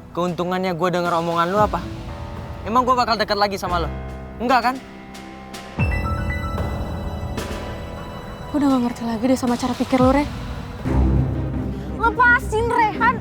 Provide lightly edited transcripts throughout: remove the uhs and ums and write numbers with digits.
keuntungannya gue denger omongan lu apa? Emang gue bakal dekat lagi sama lo? Enggak kan? Gue udah gak ngerti lagi deh sama cara pikir lo, Re. Lepasin, Rehan!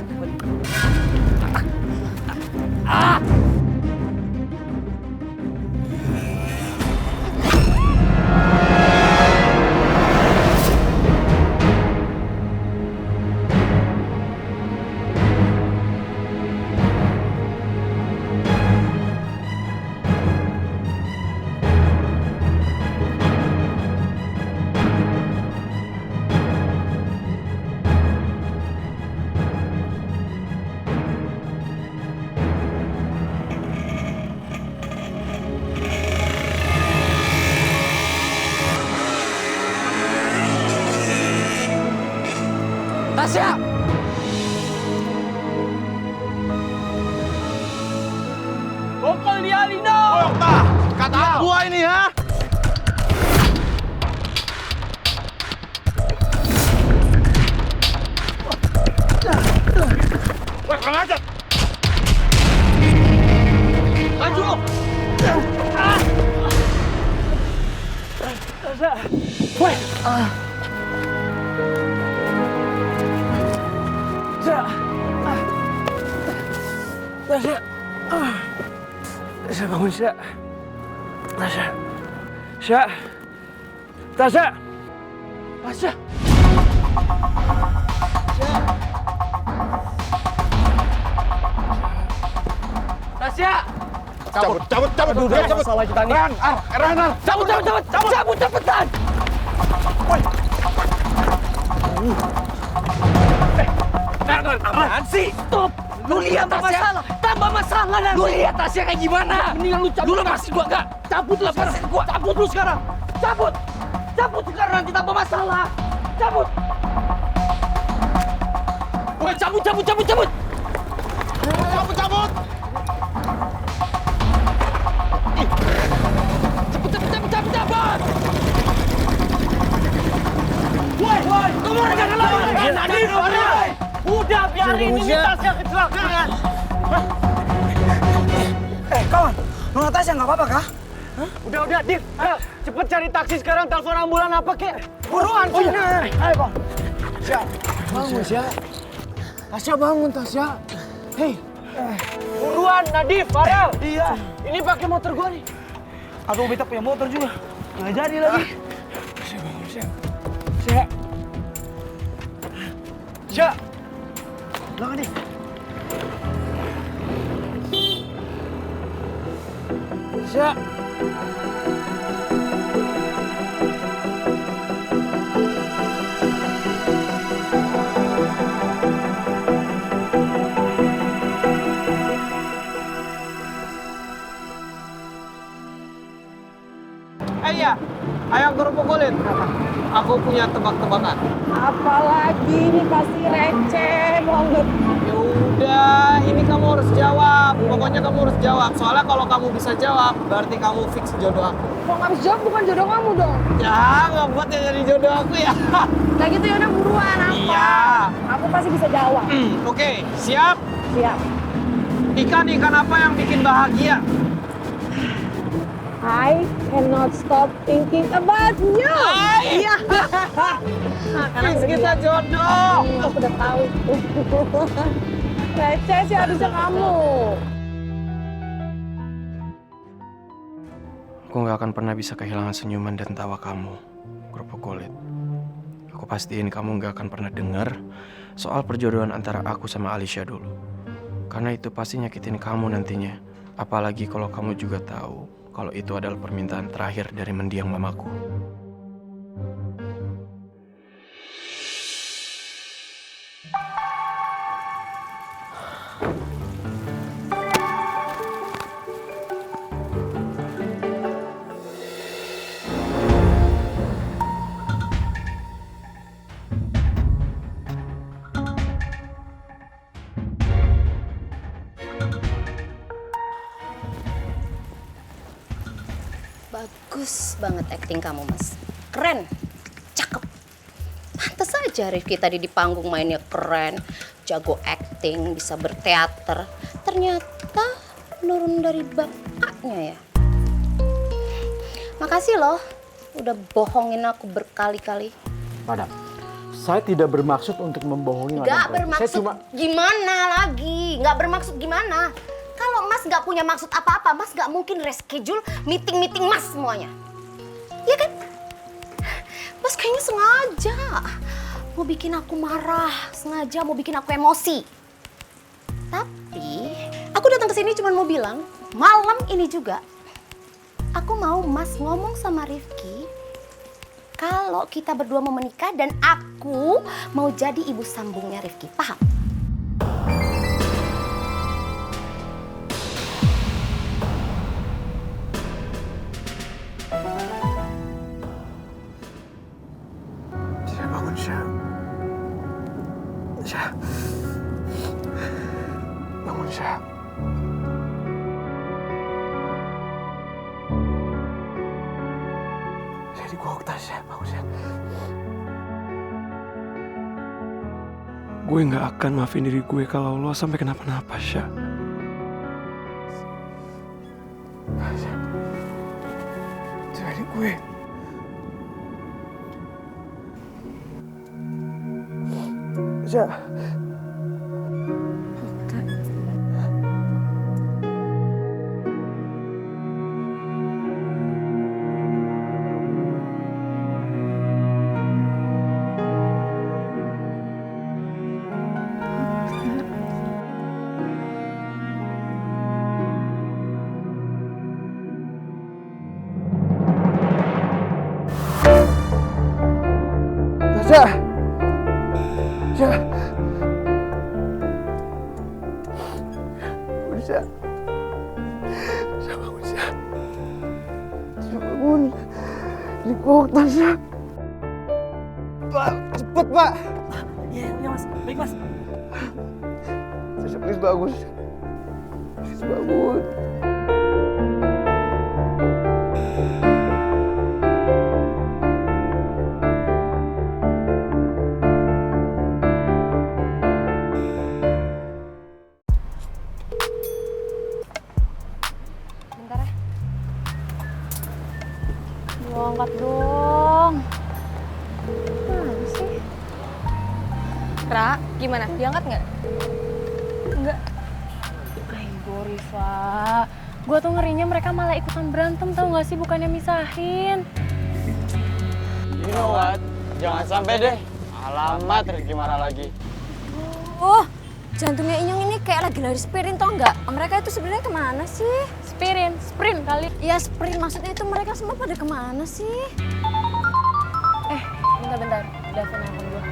Tasya! Pukul dia, Lino! Kata gua ini ha? Woi, kurang ajar! Maju! Woi! Tasya! Tasya bangun, Tasya. Tasya. Tasya. Tasya. Tasya. Tasya. Cabut dulu. Cabut. Masalah kita nih. Ran. Cabut cepetan. Woi. Apaan sih? Stop. Lu lihat Tasya. Tambah masalah nanti. Lu lihat Tasya kayak gimana? Mendingan lu cabut. Lu lepasin gua enggak? Cabut lepasin gua. Cabut lu sekarang. Cabut. Cabut sekarang nanti tambah masalah. Cabut. Woi, cabut. Cabut. Cepet. Woi, kamu ada lawan. Nadif, udah biarin ini Tasya kecelakaan. Kawan, Nona Tasya nggak apa-apa kah? Udah, Div. Ayo, cepet cari taksi sekarang, telepon ambulan apa kek. Buruan, Oh, iya. Ayo, Bang. Tasya, bangun, Tasya. Tasya, bangun, Tasya. Hei. Buruan, Nadif, Farel. Iya. Ini pakai motor gua nih. Aduh, beta punya motor juga. Nggak jadi lagi. Tasya, bangun, Tasya. Tasya. Tasya. Belakang, nih. Tasya. Iya, ayo kerupuk kulit. Aku punya tebak-tebakan. Apalagi ini pasti receh banget. Ya udah, ini kamu harus jawab. Pokoknya kamu harus jawab. Soalnya kalau kamu bisa jawab, berarti kamu fix jodoh aku. Kalau nggak bisa jawab bukan jodoh kamu dong. Ya, nggak buat yang jadi jodoh aku ya. Nah gitu yaudah buruan apa? Iya. Aku pasti bisa jawab. Oke, siap. Siap. Ikan apa yang bikin bahagia? I cannot stop thinking about you. Iya. Fix kita jodoh. Aku udah tahu. Receh sih harusnya kamu. Aku gak akan pernah bisa kehilangan senyuman dan tawa kamu, kerupuk kulit. Aku pastiin kamu gak akan pernah dengar soal perjodohan antara aku sama Alicia dulu. Karena itu pasti nyakitin kamu nantinya. Apalagi kalau kamu juga tahu kalau itu adalah permintaan terakhir dari mendiang mamaku. Bagus banget acting kamu, Mas. Keren, cakep. Pantes aja Rifki tadi di panggung mainnya keren, jago acting, bisa berteater. ternyata nurun dari bapaknya ya. Makasih loh, udah bohongin aku berkali-kali. Madam, saya tidak bermaksud untuk membohongi Madam Gak Preti. bermaksud Saya cuma... gimana lagi? Gak bermaksud gimana? Kalau Mas gak punya maksud apa-apa, Mas gak mungkin reschedule meeting-meeting Mas semuanya. Iya kan? Mas kayaknya sengaja mau bikin aku marah, sengaja mau bikin aku emosi. Tapi aku datang ke sini cuma mau bilang, malam ini juga aku mau Mas ngomong sama Rifki kalau kita berdua mau menikah dan aku mau jadi ibu sambungnya Rifki. Paham? Syah, bangun Syah. Syah. Bangun Syah. Syah, di gua Okta Syah, bangun Syah. Gue nggak akan maafin diri gue kalau lo sampai kenapa-napa, Syah. Syah. Syah, di gue. Syah. Syah. Syah. Bangun Syah. Syah, bangun Syah. Syah, bangun. Di Okta Syah. Pak, cepet Pak. Iya Mas, baik Mas. Syah, please bangun. Please bangun. Bentar ya. Lo angkat dong. Mana sih? Ra, gimana? Diangkat nggak? Enggak. Ayo Riva. Gue tuh ngerinya mereka malah ikutan berantem tau gak sih, bukannya misahin. You know what? Jangan sampai deh. Alamat Rifki marah lagi. Oh, jantungnya Inyong ini kayak lagi lari sprint tau nggak? Mereka itu sebenarnya kemana sih? Sprint kali. Ya sprint, maksudnya itu mereka semua pada kemana sih? Bentar, Davin nelfon gue.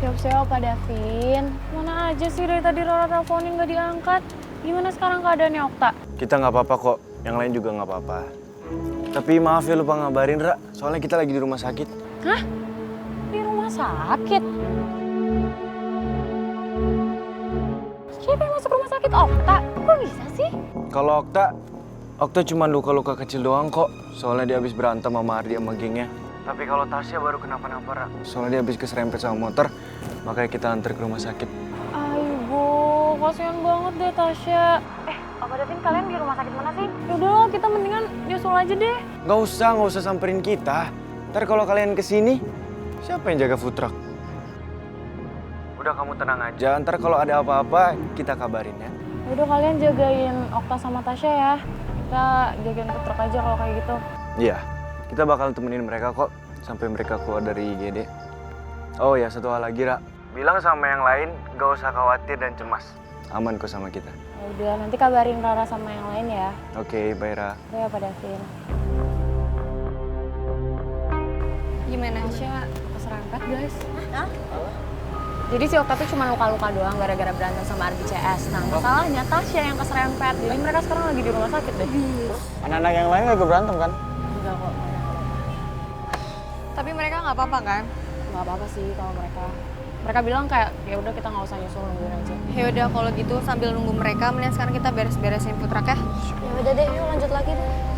Siap-siap Pak Davin. Mana aja sih dari tadi Rara teleponin nggak diangkat? Gimana sekarang keadaannya Okta? Kita nggak apa-apa kok, yang lain juga nggak apa-apa. Tapi maaf ya lupa ngabarin, Ra. Soalnya kita lagi di rumah sakit. Hah? Di rumah sakit? Siapa yang masuk rumah sakit? Okta? Kok bisa sih? Kalau Okta cuma luka-luka kecil doang kok. Soalnya dia habis berantem sama Ardi sama gengnya. Tapi kalau Tasya baru kenapa-napa, Ra. Soalnya dia habis keserempet sama motor. Makanya kita antar ke rumah sakit. Aibu, kasihan banget deh Tasya. Apa Davin, kalian di rumah sakit mana sih? Yaudah, kita mendingan nyusul aja deh. Nggak usah samperin kita. Ntar kalau kalian kesini, siapa yang jaga food truck? Udah kamu tenang aja, ntar kalau ada apa-apa kita kabarin ya. Yaudah, kalian jagain Okta sama Tasya ya. Kita jagain food truck aja kalau kayak gitu. Iya, kita bakal temenin mereka kok sampai mereka keluar dari IGD. Oh ya, satu hal lagi, Ra. Bilang sama yang lain gak usah khawatir dan cemas. Aman kok sama kita. Udah, nanti kabarin Rara sama yang lain ya. Oke, bye Ra. Ya, Pak Davin. Gimana? Tasya keserempet, guys. Hah? Jadi si Okta tuh cuma luka-luka doang gara-gara berantem sama Ardi CS. Nah, masalahnya Tasya yang keserempet. Jadi mereka sekarang lagi di rumah sakit deh. Anak-anak yang lain gak berantem kan? Enggak kok. Tapi mereka nggak apa-apa kan? Nggak apa-apa sih kalau mereka. Mereka bilang kayak ya udah kita nggak usah nyusul, nungguin aja. Ya udah kalau gitu sambil nunggu mereka, mending sekarang kita beres-beresin food truck ya. Ya udah deh, yuk lanjut lagi deh.